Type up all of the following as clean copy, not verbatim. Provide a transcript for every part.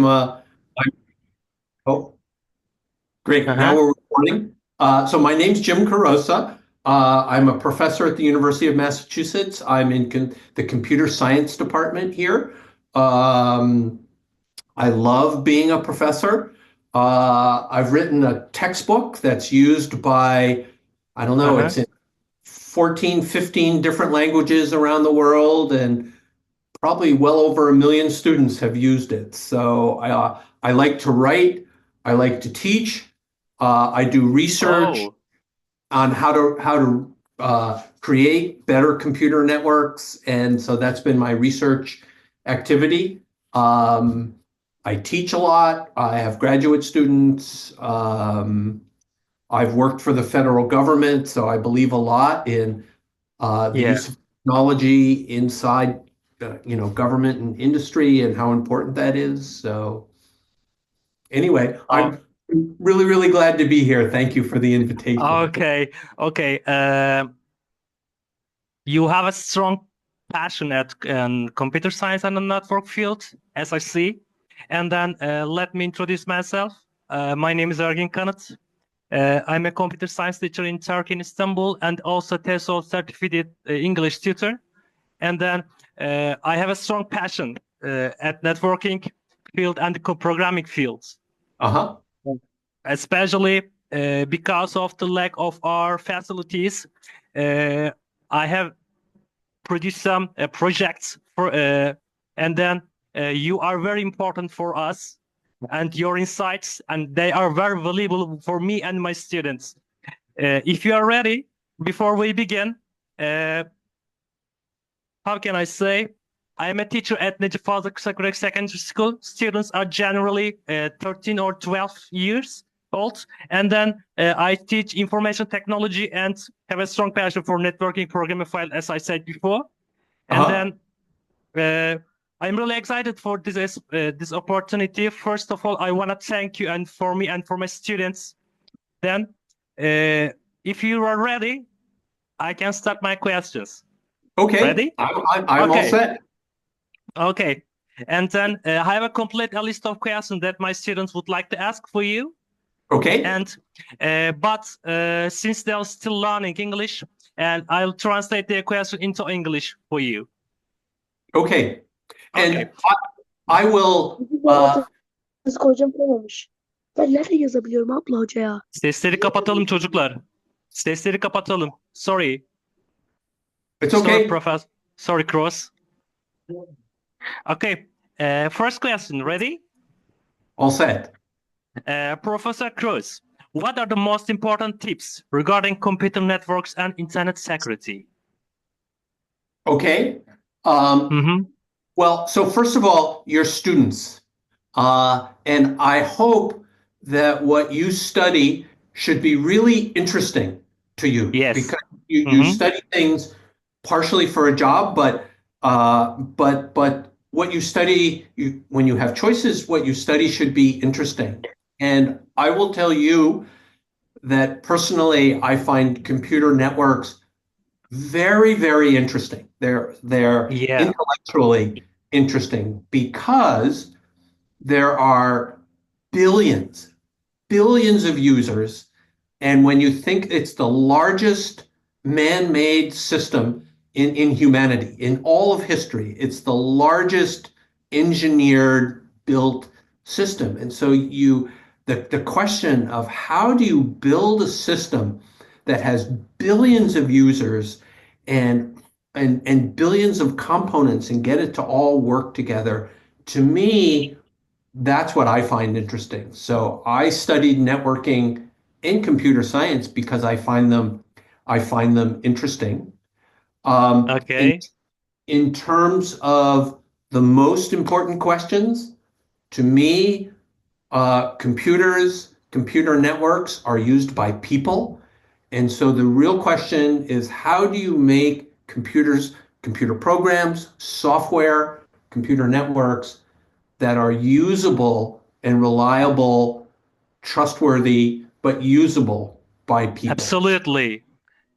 I'm oh, great. Now Uh-huh. we're recording. So my name's Jim Kurose. I'm a professor at the University of Massachusetts. I'm in the computer science department here. Um, I love being a professor. I've written a textbook that's used by, I don't know, Uh-huh. it's in 14, 15 different languages around the world, and probably well over 1 million students have used it. So I like to write. I like to teach. I do research Oh, on how to create better computer networks, and so that's been my research activity. Um, I teach a lot. I have graduate students. I've worked for the federal government, so I believe a lot in the yeah. use of technology inside, government and industry and how important that is. So anyway, Oh, I'm really, really glad to be here. Thank you for the invitation. okay. Okay. You have a strong passion at computer science and the network field, as I see. And then let me introduce myself. My name is Arin Kut. I'm a computer science teacher in Turkey, in Istanbul, and also TESOL certified English tutor. And then I have a strong passion at networking field and the programming fields, Uh-huh. especially because of the lack of our facilities. Uh, I have produced some projects and then you are very important for us and your insights, and they are very valuable for me and my students. If you are ready, before we begin, uh, how can I say? I am a teacher at Necip Fazıl Kısakürek Secondary School. Students are generally 13 or 12 years old. And then I teach information technology and have a strong passion for networking programming file, as I said before. And Uh-huh. then uh, I'm really excited for this opportunity. First of all, I want to thank you and for me and for my students. Then, if you are ready, I can start my questions. Okay. Ready? I'm all Okay. set. Okay. And then I have a complete list of questions that my students would like to ask for you. Okay. And but since they're still learning English, and I'll translate their question into English for you. Okay. Okay. And I will Güzel ortası koyacağım koymamış. Ben nerede yazabiliyorum abla hocaya? Sesleri kapatalım çocuklar. Sesleri kapatalım. Sorry. it's Sorry, okay. Professor. Sorry, Cross. Okay. First question. Ready? All set. Professor Cruz, what are the most important tips regarding computer networks and internet security? Okay. Um, Mm-hmm. well, so first of all, your students. And I hope that what you study should be really interesting to you Yes. because you Mm-hmm. study things partially for a job, but what you study, when you have choices, what you study should be interesting. And I will tell you that personally, I find computer networks very, very interesting. They're Yeah. intellectually interesting because there are billions, billions of users. And when you think it's the largest man-made system in humanity, in all of history, it's the largest engineered built system. And so the question of how do you build a system that has billions of users and and billions of components and get it to all work together, to me, that's what I find interesting. So I studied networking in computer science because I find them interesting. Um, in Okay. in terms of the most important questions, to me, computer networks are used by people. And so the real question is how do you make computer programs, software, computer networks that are usable and reliable, trustworthy, but usable by people? Absolutely.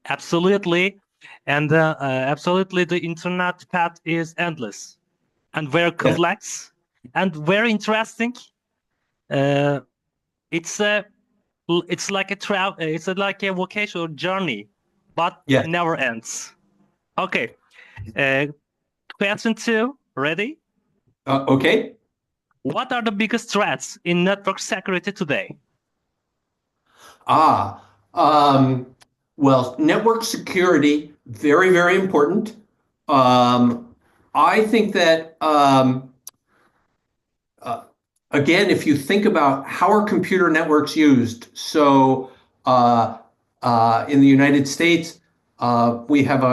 Absolutely. And absolutely, the internet path is endless and very Yes. complex. and very interesting. Uh, it's a it's like a travel. It's like a vocational journey, but Yes. never ends. Okay. Uh, Question two. Ready? Okay. What are the biggest threats in network security today? Ah, um, well, network security, very, very important. I think that, uh, again, if you think about how are computer networks used, so uh, in the United States, we have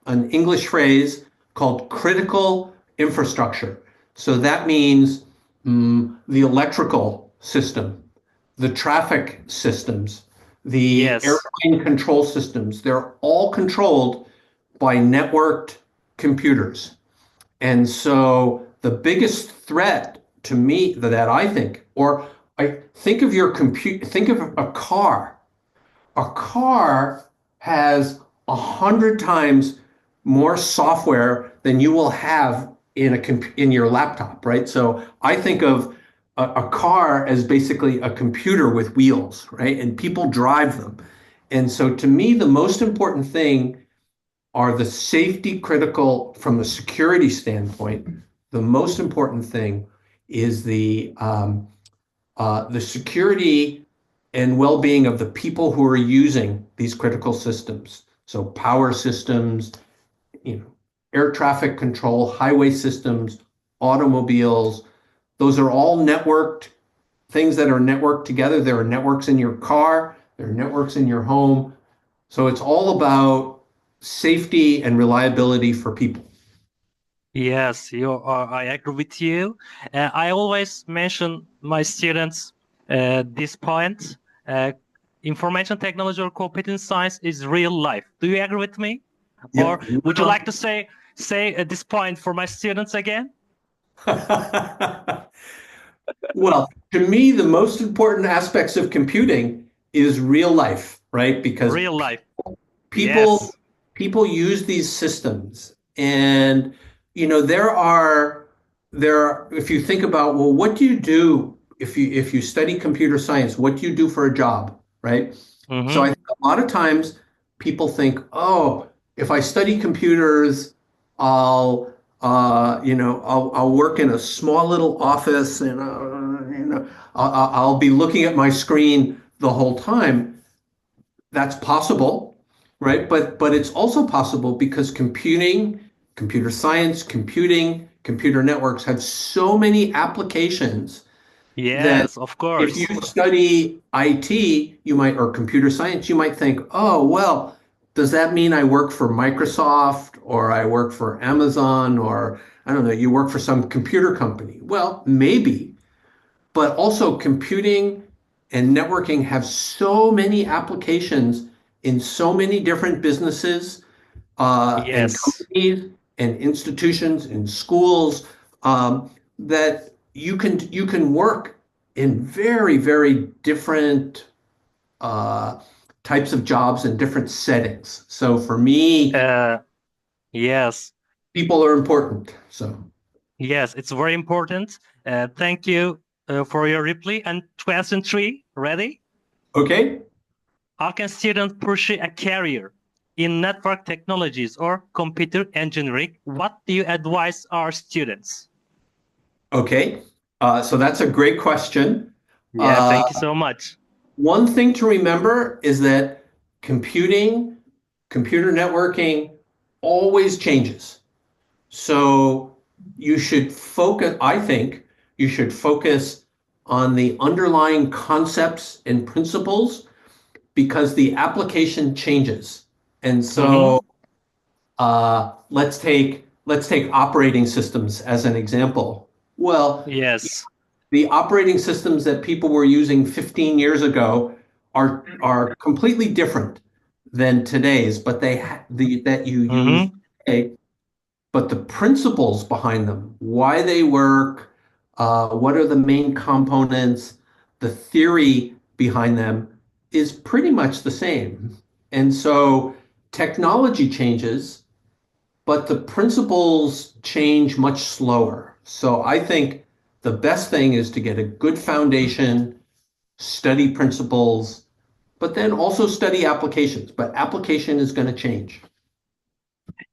an English phrase called critical infrastructure. So that means the electrical system, the traffic systems, the Yes. airplane control systems, they're all controlled by networked computers. And so the biggest threat to me that I think, or I think of your compute, think of a car. A car has 100 times more software than you will have in your laptop, right? So I think of a car as basically a computer with wheels, right? And people drive them. And so to me, the most important thing are the safety critical from a security standpoint. The most important thing is the security and well-being of the people who are using these critical systems. So power systems, air traffic control, highway systems, automobiles. Those are all networked things that are networked together. There are networks in your car, there are networks in your home. So it's all about safety and reliability for people. Yes, I agree with you. I always mention my students this point. Uh, Information technology or computing science is real life. Do you agree with me? Or Yep. would you like to say at this point for my students again? Well, to me, the most important aspects of computing is real life, right? Because Real life. people Yes. people use these systems, and there are if you think about, well, what do you do if you study computer science? What do you do for a job, right? So I Mm-hmm. think a lot of times people think, oh, if I study computers, I'll I'll work in a small little office, and I'll be looking at my screen the whole time. That's possible, right? But it's also possible because computing, computer science, computer networks have so many applications that Yes, of if you course. study IT, you might, or computer science, you might think, oh, well, does that mean I work for Microsoft or I work for Amazon, or I don't know, you work for some computer company? Well, maybe, but also computing and networking have so many applications in so many different businesses and Yes. companies and institutions and schools, that you can work in very, very different uh, types of jobs and different settings. So for me, Uh, yes. people are important. So Yes, it's very important. Thank you for your reply. And question three, ready? okay. How can students pursue a career in network technologies or computer engineering? What do you advise our students? Okay. So that's a great question. Yeah, Uh, thank you so much. One thing to remember is that computing, computer networking always changes. So you should focus, I think you should focus on the underlying concepts and principles because the application changes. And Mm-hmm. so let's take operating systems as an example. Well, Yes. the operating systems that people were using 15 years ago are completely different than today's, but that you use Mm-hmm. today, but the principles behind them, why they work, what are the main components, the theory behind them is pretty much the same. And so technology changes, but the principles change much slower. So I think the best thing is to get a good foundation, study principles, but then also study applications. But application is going to change.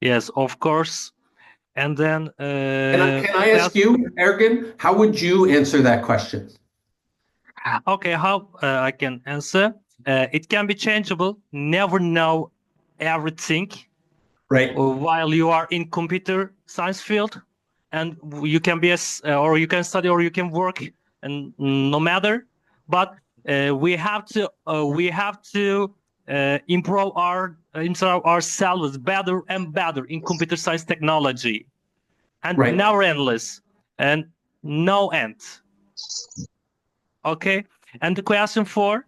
Yes, of course. And then Can I ask you, Ergin, how would you answer that question? okay, how I can answer? It can be changeable. Never know everything Right. while you are in computer science field, and you can be or you can study or you can work, and no matter. But we have to improve ourselves better and better in computer science technology, and Right. never endless and no end. Okay, and the question for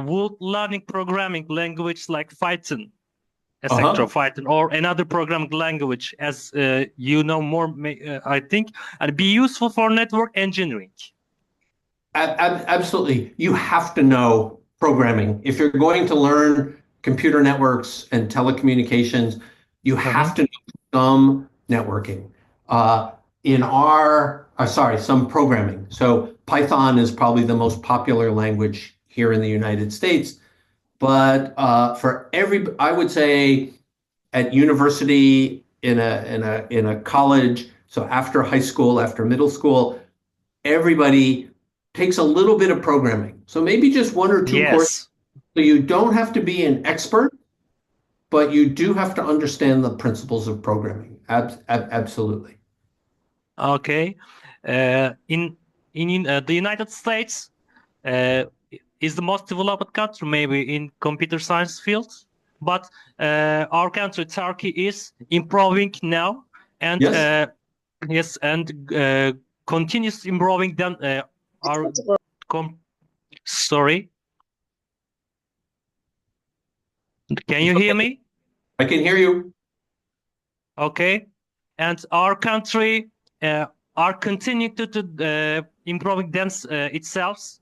would learning programming language like Python, etc., Python or another programming language, as you know more, I think, and be useful for network engineering? Absolutely. You have to know programming. If you're going to learn computer networks and telecommunications, you have to know some networking. Some programming. So Python is probably the most popular language here in the United States. But I would say at university, in a college, so after high school, after middle school, everybody takes a little bit of programming. So maybe just one or two courses. So you don't have to be an expert, but you do have to understand the principles of programming. Absolutely. Okay. In the United States is the most developed country maybe in computer science fields, but our country, Turkey, is improving now, and Yes. and continues improving. Then our sorry, can you hear me? I can hear you. Okay, and our country are continuing to improving them itself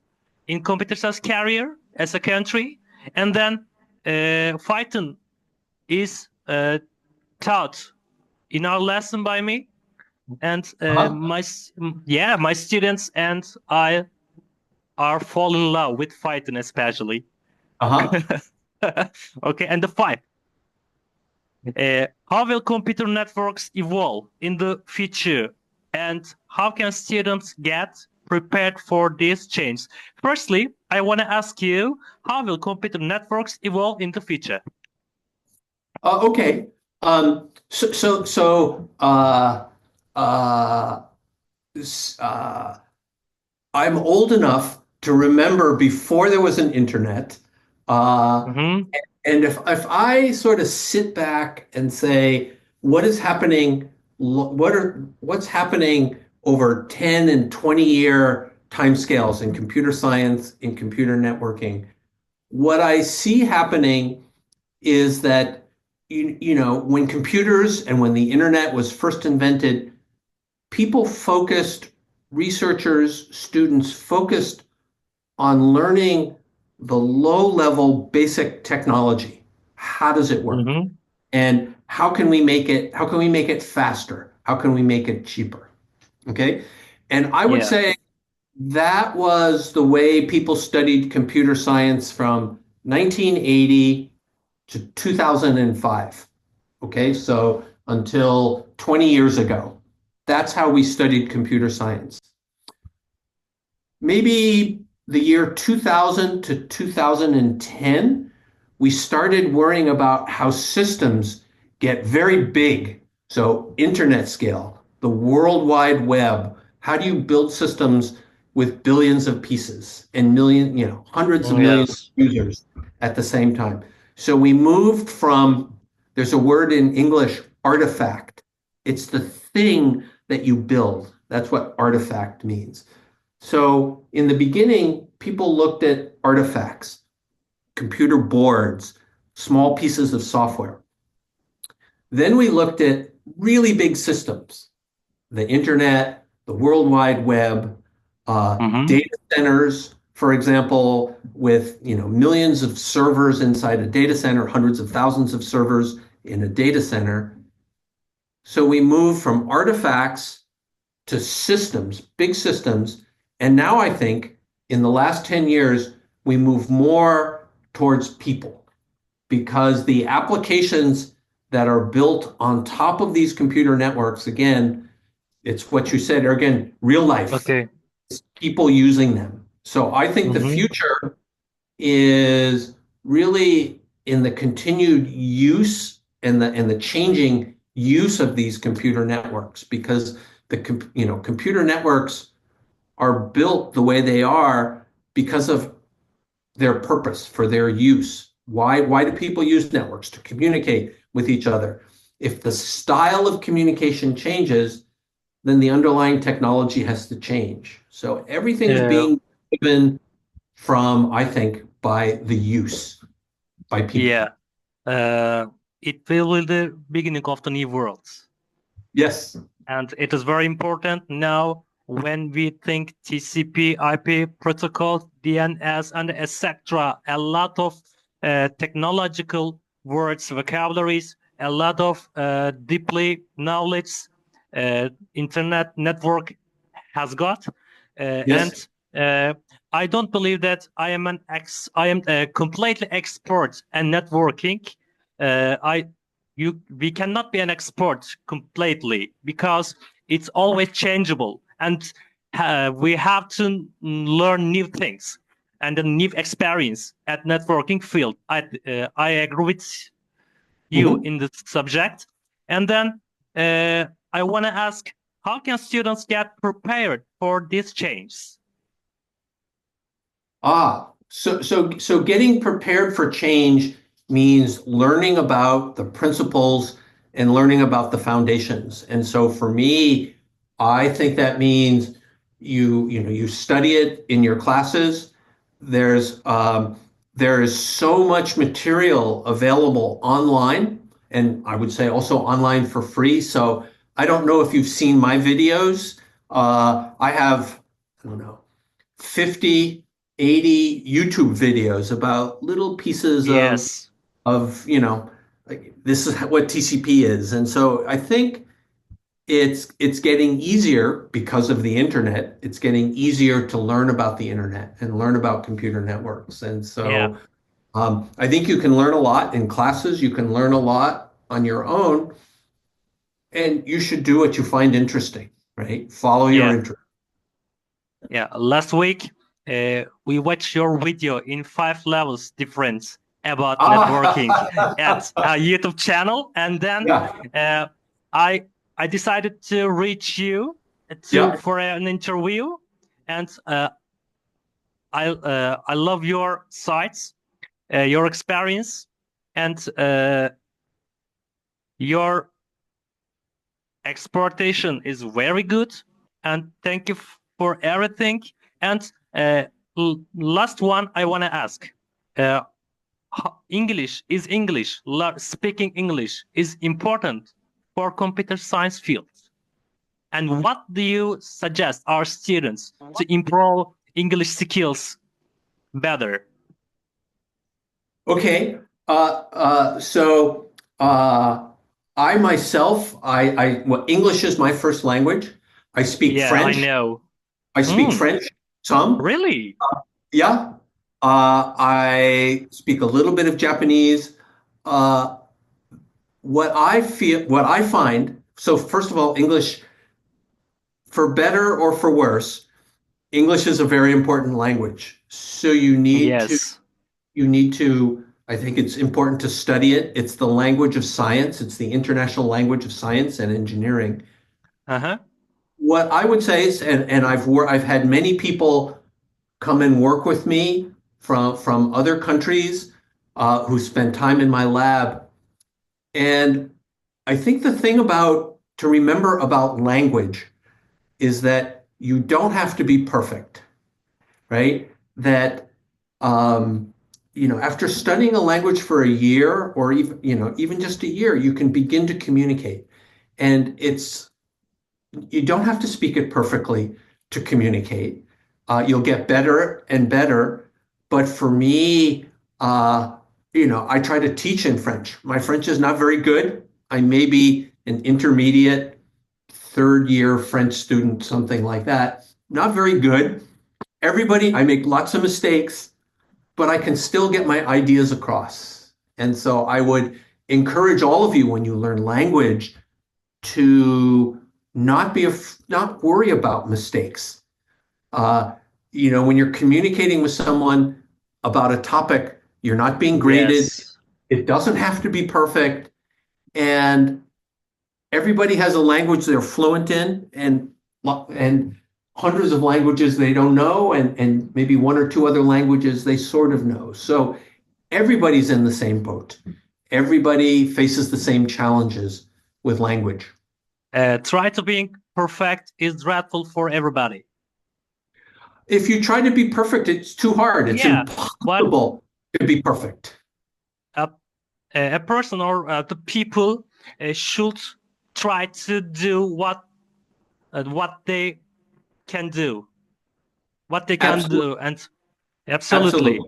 in computer science career as a country, and then Python is taught in our lesson by me, and my students and I are fall in love with Python especially. Okay, and the five. How will computer networks evolve in the future, and how can students get prepared for this change? Firstly, I want to ask you, how will computer networks evolve in the future? Okay. I'm old enough to remember before there was an internet. And if I sort of sit back and say, what is happening? What's happening over 10 and 20-year timescales in computer science, in computer networking? What I see happening is that when computers and when the internet was first invented, researchers, students focused on learning the low-level basic technology. How does it work? And how can we make it faster? How can we make it cheaper? Okay. And I would say that was the way people studied computer science from 1980 to 2005. Okay. So until 20 years ago, that's how we studied computer science. Maybe the year 2000 to 2010, we started worrying about how systems get very big. So internet scale, the World Wide Web, how do you build systems with billions of pieces and hundreds of millions of users at the same time? So we moved from, there's a word in English, artifact. It's the thing that you build. That's what artifact means. So in the beginning, people looked at artifacts, computer boards, small pieces of software. Then we looked at really big systems, the internet, the World Wide Web, data centers, for example, with millions of servers inside a data center, hundreds of thousands of servers in a data center. So we moved from artifacts to systems, big systems. And now I think in the last 10 years, we move more towards people because the applications that are built on top of these computer networks, again, it's what you said, are again, real life, Okay. it's people using them. So I think the Mhm. future is really in the continued use and the changing use of these computer networks because computer networks are built the way they are because of their purpose for their use. Why do people use networks? To communicate with each other. If the style of communication changes, then the underlying technology has to change. So everything's Uh, being given from, I think, by the use by people. yeah. Uh, it will be the beginning of the new world. Yes. And it is very important now when we think TCP, IP protocol, DNS, and etc. A lot of technological words, vocabularies, a lot of deeply knowledge internet network has got. Yes. And I don't believe that I am completely expert in networking. I we cannot be an expert completely because it's always changeable and we have to learn new things and a new experience at networking field. I agree with you Mhm. in this subject. And then I want to ask, how can students get prepared for these changes? So getting prepared for change means learning about the principles and learning about the foundations. And so for me, I think that means you study it in your classes. There is so much material available online, and I would say also online for free. So I don't know if you've seen my videos. I have, I don't know, 50, 80 YouTube videos about little pieces Yes. of, like this is what TCP is. And so I think it's getting easier because of the internet. It's getting easier to learn about the internet and learn about computer networks. And Yeah. so I think you can learn a lot in classes. You can learn a lot on your own, and you should do what you find interesting, right? Follow your Yeah. interest. Yeah. Last week, we watched your video in 5 levels difference about networking at a YouTube channel, and then Yeah, uh, I I decided to reach you to yeah. for an interview, and I love your sites, your experience, and your exportation is very good. And thank you for everything. And last one, I want to ask: uh, speaking English is important for computer science field. And what do you suggest our students to improve English skills better? Okay. So I myself, well, English is my first language. I speak Yeah, I French. know. I speak Mm, French some. really? Yeah. I speak a little bit of Japanese. Uh, what I find, so first of all, English, for better or for worse, English is a very important language. So Yes. you need to, I think it's important to study it. It's the language of science. It's the international language of science and engineering. Uh-huh. What I would say is, and I've had many people come and work with me from other countries who spend time in my lab. And I think the thing about to remember about language is that you don't have to be perfect, right? That after studying a language for a year or even just a year, you can begin to communicate. And you don't have to speak it perfectly to communicate. You'll get better and better. But for me, I try to teach in French. My French is not very good. I may be an intermediate third year French student, something like that. Not very good. I make lots of mistakes, but I can still get my ideas across. And so I would encourage all of you when you learn language to not worry about mistakes. When you're communicating with someone about a topic, you're not being graded. Yes. It doesn't have to be perfect. And everybody has a language they're fluent in, and hundreds of languages they don't know, and maybe one or two other languages they sort of know. So everybody's in the same boat. Everybody faces the same challenges with language. Try to being perfect is dreadful for everybody. If you try to be perfect, it's too hard. It's Yeah, but impossible to be perfect. a person or the people should try to do what they can do, what they can do, and absolutely.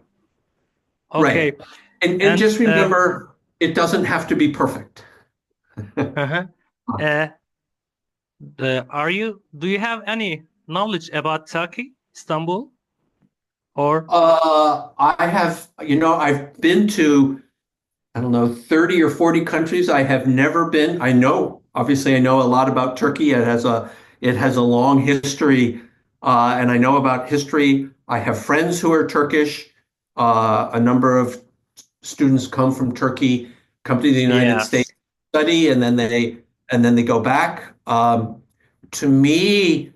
Okay. Right. And just remember, it doesn't have to be perfect. Uh-huh. Do you have any knowledge about Turkey, Istanbul? Or I have, I've been to, I don't know, 30 or 40 countries. I have never been. Obviously I know a lot about Turkey. It has a long history, and I know about history. I have friends who are Turkish. A number of students come from Turkey, come to the United States, study, and then they go back. To me,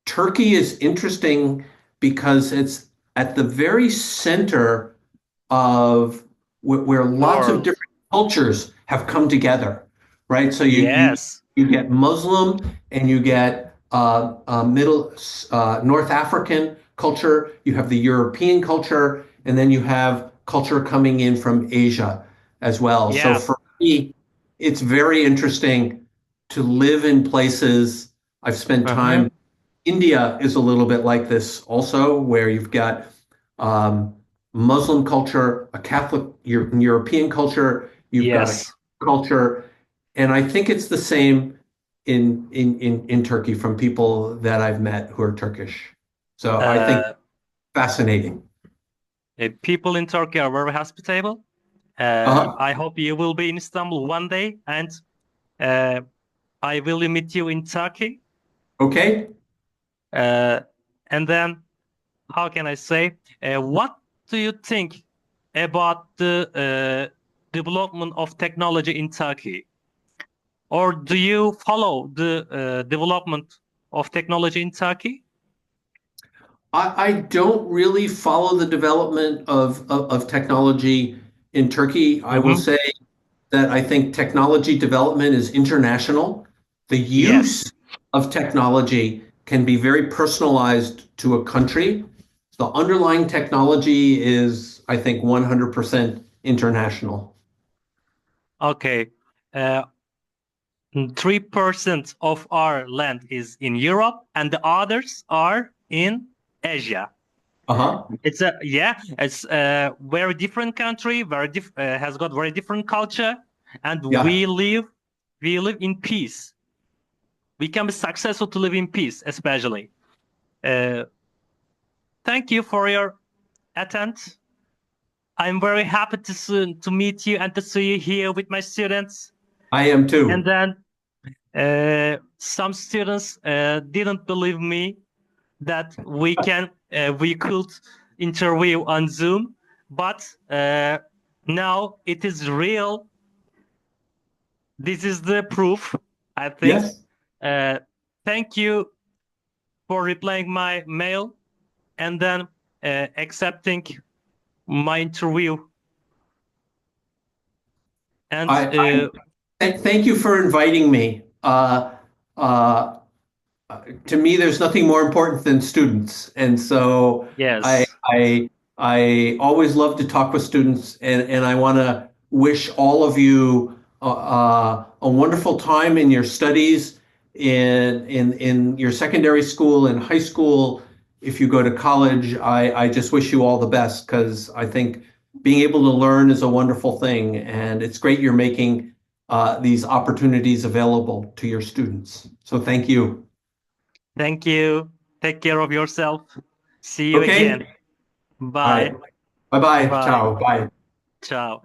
Turkey is interesting because it's at the very center of where lots of different cultures have come together, right? So you get Muslim, and you get North African culture. You have the European culture, and then you have culture coming in from Asia as well. Yeah. So for me, it's very interesting to live in places. I've spent time. India is a little bit like this also, where you've got Muslim culture, a Catholic European culture, you've got a culture, and I think it's the same in Turkey from people that I've met who are Turkish. So I think fascinating. People in Turkey are very hospitable. I hope you will be in Istanbul one day, and I will meet you in Turkey. Okay. And then, how can I say? What do you think about the development of technology in Turkey? Or do you follow the development of technology in Turkey? I don't really follow the development of technology in Turkey. I will say that I think technology development is international. The use of technology can be very personalized to a country. The underlying technology is, I think, 100% international. Okay. 3% of our land is in Europe, and the others are in Asia. It's a very different country, has got very different culture, and we live in peace. We can be successful to live in peace, especially. Thank you for your attendance. I'm very happy to meet you and to see you here with my students. I am too. And then some students didn't believe me that we could interview on Zoom, but now it is real. This is the proof, I think. Yes. Thank you for replying my mail and then accepting my interview. And thank you for inviting me. To me, there's nothing more important than students, and so I always love to talk with students, and I want to wish all of you a wonderful time in your studies, in your secondary school and high school. If you go to college, I just wish you all the best, because I think being able to learn is a wonderful thing, and it's great you're making these opportunities available to your students. So thank you. Thank you. Take care of yourself. See you Okay. again. All Bye. right. Bye-bye. Bye. Ciao. Bye. Ciao.